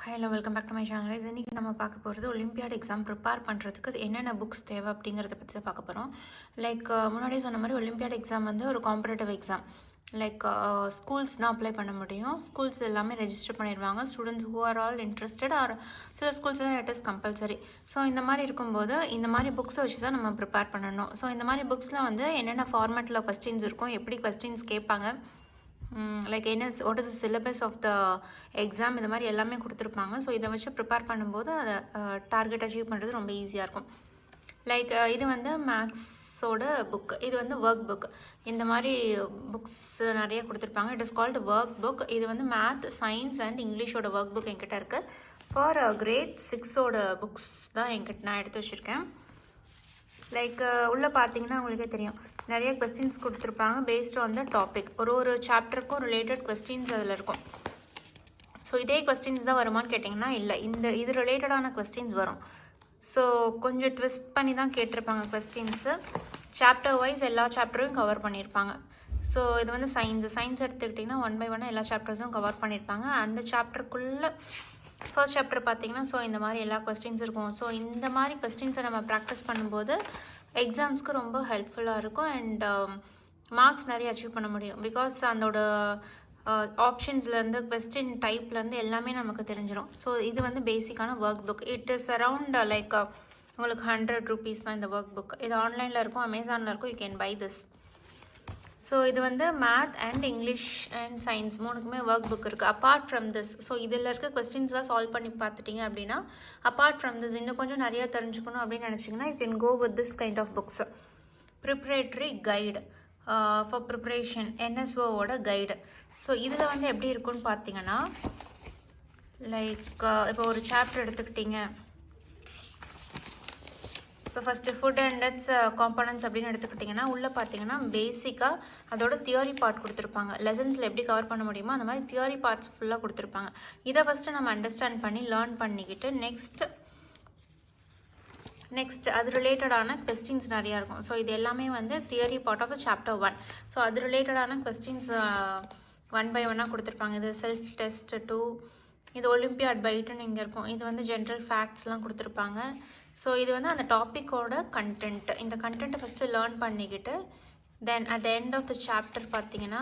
Hello welcome back to my channel guys. இன்றைக்கி நம்ம பார்க்க போகிறது ஒலிம்பியாட் எக்ஸாம் ப்ரிப்பேர் பண்ணுறதுக்கு என்னென்ன புக்ஸ் தேவை அப்படிங்கிறத பற்றி தான் பார்க்க போகிறோம். முன்னாடியே சொன்ன மாதிரி ஒலிம்பியாட் எக்ஸாம் வந்து ஒரு காம்படேட்டிவ் எக்ஸாம். ஸ்கூல்ஸ் தான் அப்ளை பண்ண முடியும். ஸ்கூல்ஸ் எல்லாமே ரெஜிஸ்டர் பண்ணிடுவாங்க. Students who are all interested R சில ஸ்கூல்ஸ்லாம் இட் இஸ் கம்பல்சரி. ஸோ இந்த மாதிரி இருக்கும்போது இந்த மாதிரி புக்ஸை வச்சு தான் நம்ம ப்ரிப்பேர் பண்ணணும். ஸோ இந்த மாதிரி புக்ஸில் வந்து என்னென்ன ஃபார்மேட்டில் கொஸ்டின்ஸ் இருக்கும், எப்படி கொஸ்டின்ஸ் கேட்பாங்க, what is the syllabus of the exam, இந்த மாதிரி எல்லாமே கொடுத்துருப்பாங்க. ஸோ இதை வச்சு ப்ரிப்பேர் பண்ணும்போது அதை டார்கெட் அச்சீவ் பண்ணுறது ரொம்ப ஈஸியாக இருக்கும். இது வந்து மேக்ஸோட புக், இது வந்து ஒர்க் புக். இந்த மாதிரி புக்ஸ் நிறைய கொடுத்துருப்பாங்க. It is called workbook. இது வந்து மேத், சயின்ஸ் அண்ட் இங்கிலீஷோட ஒர்க் புக் என்கிட்ட இருக்குது. ஃபார் கிரேட் 6ஓட புக்ஸ் தான் நான் எடுத்து வச்சுருக்கேன். உள்ளே பார்த்தீங்கன்னா உங்களுக்கே தெரியும், நிறைய கொஸ்டின்ஸ் கொடுத்துருப்பாங்க பேஸ்ட் ஆன் த டாபிக். ஒரு சாப்டருக்கும் ரிலேட்டட் கொஸ்டின்ஸ் அதில் இருக்கும். ஸோ இதே கொஸ்டின்ஸ் தான் வருமானு கேட்டிங்கன்னா இல்லை, இது ரிலேட்டடான கொஸ்டின்ஸ் வரும். ஸோ கொஞ்சம் ட்விஸ்ட் பண்ணி தான் கேட்டிருப்பாங்க கொஸ்டின்ஸு. சாப்டர் வைஸ் எல்லா சாப்டரையும் கவர் பண்ணியிருப்பாங்க. ஸோ இது வந்து சயின்ஸ் எடுத்துக்கிட்டிங்கன்னா 1 by 1 எல்லா சாப்டர்ஸும் கவர் பண்ணியிருப்பாங்க. அந்த சாப்டருக்குள்ளே ஃபர்ஸ்ட் சாப்டர் பார்த்தீங்கன்னா ஸோ இந்த மாதிரி எல்லா கொஸ்டின்ஸ் இருக்கும். ஸோ இந்த மாதிரி கொஸ்டின்ஸை நம்ம ப்ராக்டிஸ் பண்ணும்போது எக்ஸாம்ஸ்க்கு ரொம்ப ஹெல்ப்ஃபுல்லாக இருக்கும் அண்ட் மார்க்ஸ் நிறைய அச்சீவ் பண்ண முடியும். பிகாஸ் அதோட ஆப்ஷன்ஸ்லேருந்து கொஸ்டின் டைப்லேருந்து எல்லாமே நமக்கு தெரிஞ்சிடும். ஸோ இது வந்து பேசிக்கான work book. It is around உங்களுக்கு 100 rupees தான் இந்த ஒர்க் புக். இது ஆன்லைனில் இருக்கும், அமேசானில் இருக்கும். You can buy this. So இது வந்து math and English and science மூணுக்குமே ஒர்க் புக் இருக்குது. அப்பார்ட் ஃப்ரம் திஸ், ஸோ இதில் இருக்க கொஸ்டின்ஸ்லாம் சால்வ் பண்ணி பார்த்துட்டிங்க அப்படின்னா, அப்பார்ட் ஃப்ரம் திஸ் இன்னும் கொஞ்சம் நிறையா தெரிஞ்சுக்கணும் அப்படின்னு நினச்சிங்கன்னா you can go with this kind of books. Preparatory guide for preparation, NSOவோட கைடு. ஸோ இதில் வந்து எப்படி இருக்குன்னு பார்த்தீங்கன்னா, இப்போ ஒரு சாப்டர் எடுத்துக்கிட்டிங்க. இப்போ first food and it's components அப்படின்னு எடுத்துக்கிட்டிங்கன்னா, உள்ளே பார்த்தீங்கன்னா பேசிக்காக அதோட தியரி பார்ட் கொடுத்துருப்பாங்க. லெசன்ஸில் எப்படி கவர் பண்ண முடியுமோ அந்த மாதிரி தியரி பார்ட்ஸ் ஃபுல்லாக கொடுத்துருப்பாங்க. இதை ஃபஸ்ட்டு நம்ம அண்டர்ஸ்டாண்ட் பண்ணி லேர்ன் பண்ணிக்கிட்டு நெக்ஸ்ட் அது ரிலேட்டடான கொஸ்டின்ஸ் நிறையா இருக்கும். ஸோ இது எல்லாமே வந்து theory part of the chapter 1. So அது ரிலேட்டடான கொஸ்டின்ஸ் 1 by 1 கொடுத்துருப்பாங்க. இது செல்ஃப் டெஸ்ட் 2, இது ஒலிம்பியாட் பைட்டுன்னு இங்கே இருக்கும். இது வந்து ஜென்ரல் ஃபேக்ட்ஸ்லாம் கொடுத்துருப்பாங்க. ஸோ இது வந்து அந்த டாப்பிக்கோட கண்டென்ட். இந்த கண்டென்ட்டை ஃபஸ்ட்டு லேர்ன் பண்ணிக்கிட்டு then at the end of the chapter பார்த்தீங்கன்னா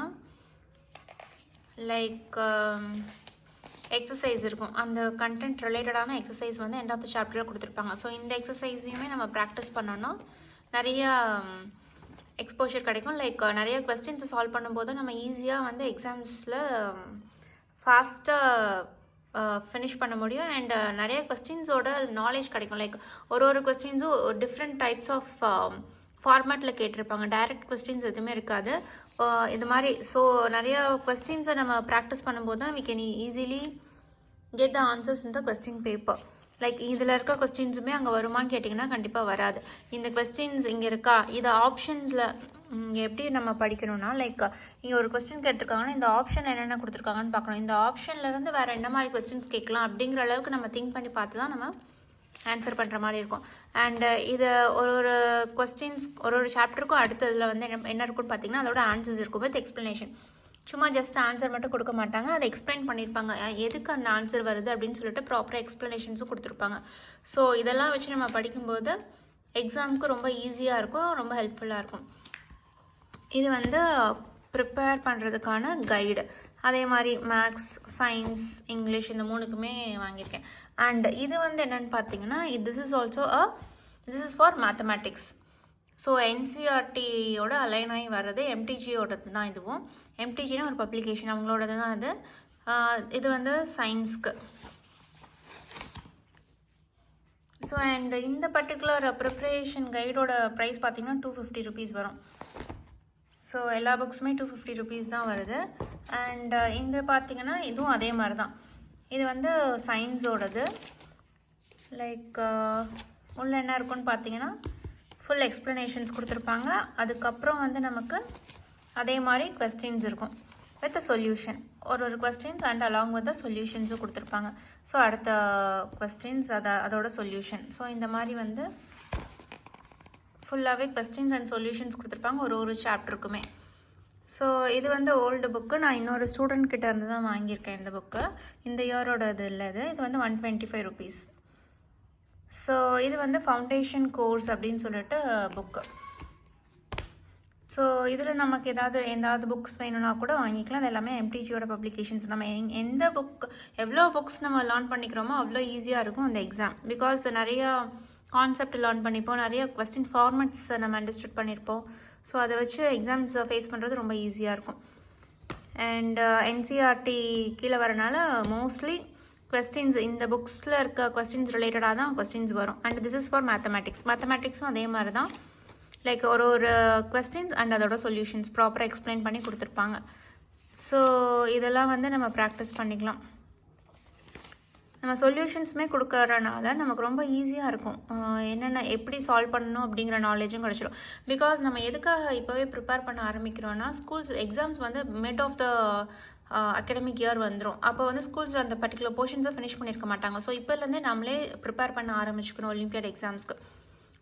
எக்ஸசைஸ் இருக்கும். அந்த கண்டென்ட் ரிலேட்டடான எக்ஸசைஸ் வந்து எண்ட் ஆஃப் த சாப்டரில் கொடுத்துருப்பாங்க. ஸோ இந்த எக்ஸசைஸையுமே நம்ம ப்ராக்டிஸ் பண்ணோன்னா நிறையா எக்ஸ்போஷர் கிடைக்கும். நிறைய கொஸ்டின்ஸை சால்வ் பண்ணும்போது நம்ம ஈஸியாக வந்து எக்ஸாம்ஸில் ஃபாஸ்ட்டாக ஃபினிஷ் பண்ண முடியும் அண்ட் நிறைய கொஸ்டின்ஸோட நாலேஜ் கிடைக்கும். ஒரு கொஸ்டின்ஸும் டிஃப்ரெண்ட் டைப்ஸ் ஆஃப் ஃபார்மேட்டில் கேட்டிருப்பாங்க. டைரக்ட் கொஸ்டின்ஸ் எதுவுமே இருக்காது. இது மாதிரி ஸோ நிறைய கொஸ்டின்ஸை நம்ம ப்ராக்டிஸ் பண்ணும்போது தான் we can easily get the answers in the question paper. இதில் இருக்க கொஸ்டின்ஸுமே அங்கே வருமானு கேட்டிங்கன்னா கண்டிப்பாக வராது. இந்த கொஸ்டின்ஸ் இங்கே இருக்கா, இது ஆப்ஷன்ஸில் எப்படி நம்ம படிக்கணும்னா இங்கே ஒரு கொஸ்டின் கேட்டிருக்காங்கன்னா இந்த ஆப்ஷன் என்னென்ன கொடுத்துருக்காங்கன்னு பார்க்கணும். இந்த ஆப்ஷன்லேருந்து வேறு என்ன மாதிரி கொஸ்டின்ஸ் கேட்கலாம் அப்படிங்கிற அளவுக்கு நம்ம திங்க் பண்ணி பார்த்து தான் நம்ம ஆன்சர் பண்ணுற மாதிரி இருக்கும். அண்டு இது ஒரு கொஸ்டின்ஸ் ஒரு சாப்டருக்கும் அடுத்ததில் வந்து என்ன இருக்குன்னு பார்த்தீங்கன்னா அதோட ஆன்சர்ஸ் இருக்கும் வித் எக்ஸ்ப்ளனேஷன். சும்மா ஜஸ்ட் ஆன்சர் மட்டும் கொடுக்க மாட்டாங்க, அதை எக்ஸ்பிளைன் பண்ணியிருப்பாங்க எதுக்கு அந்த ஆன்சர் வருது அப்படின்னு சொல்லிட்டு ப்ராப்பராக எக்ஸ்ப்ளனேஷன்ஸும் கொடுத்துருப்பாங்க. ஸோ இதெல்லாம் வச்சு நம்ம படிக்கும்போது எக்ஸாமுக்கு ரொம்ப ஈஸியாக இருக்கும், ரொம்ப ஹெல்ப்ஃபுல்லாக இருக்கும். இது வந்து ப்ரிப்பேர் பண்ணுறதுக்கான கைடு. அதே மாதிரி மேக்ஸ், சயின்ஸ், இங்கிலீஷ் இந்த மூணுக்குமே வாங்கியிருக்கேன். அண்ட் இது வந்து என்னென்னு பார்த்தீங்கன்னா this is for mathematics. So NCERTயோட அலைன் ஆகி வர்றது MTGயோடது தான். இதுவும் MTGனா ஒரு பப்ளிகேஷன், அவங்களோடது தான் அது. இது வந்து சயின்ஸ்க்கு. ஸோ அண்ட் இந்த பர்டிகுலர் ப்ரிப்ரேஷன் கைடோட ப்ரைஸ் பார்த்தீங்கன்னா 250 rupees வரும். ஸோ எல்லா புக்ஸுமே 250 rupees தான் வருது. அண்ட் இந்த பார்த்தீங்கன்னா இதுவும் அதே மாதிரி தான். இது வந்து சயின்ஸோடது. உள்ள என்ன இருக்குன்னு பார்த்தீங்கன்னா ஃபுல் எக்ஸ்ப்ளனேஷன்ஸ் கொடுத்துருப்பாங்க. அதுக்கப்புறம் வந்து நமக்கு அதே மாதிரி கொஸ்டின்ஸ் இருக்கும் வித் சொல்யூஷன். ஒரு கொஸ்டின்ஸ் அண்ட் அலாங் வித் சொல்யூஷன்ஸும் கொடுத்துருப்பாங்க. ஸோ அடுத்த கொஸ்டின்ஸ் அதோட சொல்யூஷன். ஸோ இந்த மாதிரி வந்து ஃபுல்லாகவே கொஸ்டின்ஸ் அண்ட் சொல்யூஷன்ஸ் கொடுத்துருப்பாங்க ஒரு சாப்டருக்குமே. ஸோ இது வந்து ஓல்டு புக்கு. நான் இன்னொரு ஸ்டூடெண்ட் கிட்ட இருந்து தான் வாங்கியிருக்கேன் இந்த புக்கு. இந்த இயரோட இது இல்லை, இது வந்து 125 rupees. ஸோ இது வந்து ஃபவுண்டேஷன் கோர்ஸ் அப்படின்னு சொல்லிட்டு புக்கு. ஸோ இதில் நமக்கு எதாவது புக்ஸ் வேணும்னா கூட வாங்கிக்கலாம். அது எல்லாமே எம்டிஜியோட பப்ளிகேஷன்ஸ். நம்ம எந்த புக் எவ்வளோ புக்ஸ் நம்ம லேர்ன் பண்ணிக்கிறோமோ அவ்வளோ ஈஸியாக இருக்கும் இந்த எக்ஸாம். பிகாஸ் நிறையா கான்செப்ட் லேர்ன் பண்ணிப்போம், நிறைய கொஸ்டின் ஃபார்மேட்ஸ் நம்ம அண்டர்ஸ்டாண்ட் பண்ணியிருப்போம். ஸோ அதை வச்சு எக்ஸாம்ஸ் ஃபேஸ் பண்ணுறது ரொம்ப ஈஸியாக இருக்கும். அண்ட் என்சிஆர்டி கீழே வரனால மோஸ்ட்லி கொஸ்டின்ஸ் இந்த புக்ஸில் இருக்க கொஸ்டின்ஸ் ரிலேட்டடாக தான் கொஸ்டின்ஸ் வரும். அண்ட் திஸ் இஸ் ஃபார் மேத்தமேட்டிக்ஸும் அதே மாதிரி தான். லைக் ஒரு கொஸ்டின்ஸ் அண்ட் அதோட சொல்யூஷன்ஸ் ப்ராப்பராக எக்ஸ்பிளைன் பண்ணி கொடுத்துருப்பாங்க. ஸோ இதெல்லாம் வந்து நம்ம ப்ராக்டிஸ் பண்ணிக்கலாம். நம்ம சொல்யூஷன்ஸுமே கொடுக்கறனால நமக்கு ரொம்ப ஈஸியாக இருக்கும். என்னென்ன எப்படி சால்வ் பண்ணணும் அப்படிங்கிற நாலேஜும் கிடச்சிடும். பிகாஸ் நம்ம எதுக்காக இப்போவே ப்ரிப்பேர் பண்ண ஆரம்பிக்கிறோன்னா, ஸ்கூல்ஸ் எக்ஸாம்ஸ் வந்து mid of the academic year வந்துடும். அப்போ வந்து ஸ்கூல்ஸில் அந்த பர்டிகுலர் போர்ஷன்ஸை ஃபினிஷ் பண்ணியிருக்க மாட்டாங்க. ஸோ இப்போலேருந்தே நம்மளே ப்ரிப்பேர் பண்ண ஆரம்பிச்சுக்கணும் ஒலிம்பியாட் எக்ஸாம்ஸ்க்கு.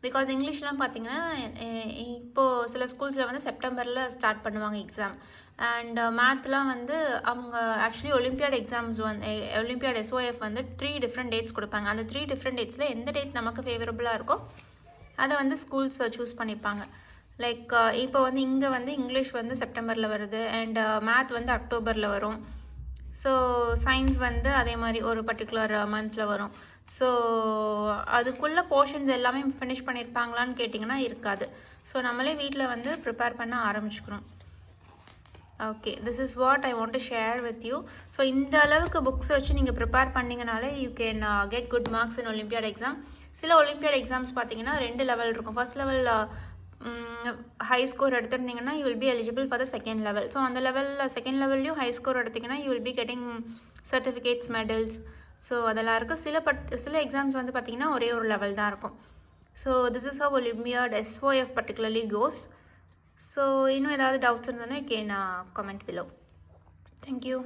பிகாஸ் இங்கிலீஷ்லாம் பார்த்தீங்கன்னா இப்போது சில ஸ்கூல்ஸில் வந்து செப்டம்பரில் ஸ்டார்ட் பண்ணுவாங்க எக்ஸாம். அண்ட் மேத்லாம் வந்து அவங்க ஆக்சுவலி ஒலிம்பியாட் எக்ஸாம்ஸ் வந்து ஒலிம்பியாட் SOF வந்து 3 டிஃப்ரெண்ட் டேட்ஸ் கொடுப்பாங்க. அந்த 3 டிஃப்ரெண்ட் டேட்ஸில் எந்த டேட் நமக்கு ஃபேவரபுளாக இருக்கோ அதை வந்து ஸ்கூல்ஸ் சூஸ் பண்ணிப்பாங்க. லைக் இப்போ வந்து இங்கே வந்து இங்கிலீஷ் வந்து செப்டம்பரில் வருது அண்ட் மேத் வந்து அக்டோபரில் வரும். ஸோ சயின்ஸ் வந்து அதே மாதிரி ஒரு பர்டிகுலர் மந்தில் வரும். ஸோ அதுக்குள்ளே போர்ஷன்ஸ் எல்லாமே ஃபினிஷ் பண்ணியிருப்பாங்களான்னு கேட்டிங்கன்னா இருக்காது. ஸோ நம்மளே வீட்டில் வந்து ப்ரிப்பேர் பண்ண ஆரம்பிச்சுக்கணும். Okay, this is what I want to share with you. So இந்த அளவுக்கு புக்ஸ் வச்சு நீங்கள் ப்ரிப்பேர் பண்ணிங்கனாலே you can get good marks in olympiad exam. சில ஒலிம்பியாட் எக்ஸாம்ஸ் பார்த்தீங்கன்னா 2 லெவல் இருக்கும். ஃபர்ஸ்ட் லெவல் ஹை ஸ்கோர் எடுத்துருந்தீங்கன்னா you will be eligible for the second level. So அந்த லெவலில் செகண்ட் லெவல்லையும் ஹை ஸ்கோர் எடுத்திங்கன்னா you will be getting certificates, medals. So அதெல்லாம் இருக்குது. சில எக்ஸாம்ஸ் வந்து பார்த்திங்கன்னா ஒரே ஒரு லெவல் தான் இருக்கும். So this is how Olympiad SOF particularly goes. So இன்னும் ஏதாவது டவுட்ஸ் இருந்ததுன்னா கேன் கமெண்ட் பிலோ. தேங்க்யூ.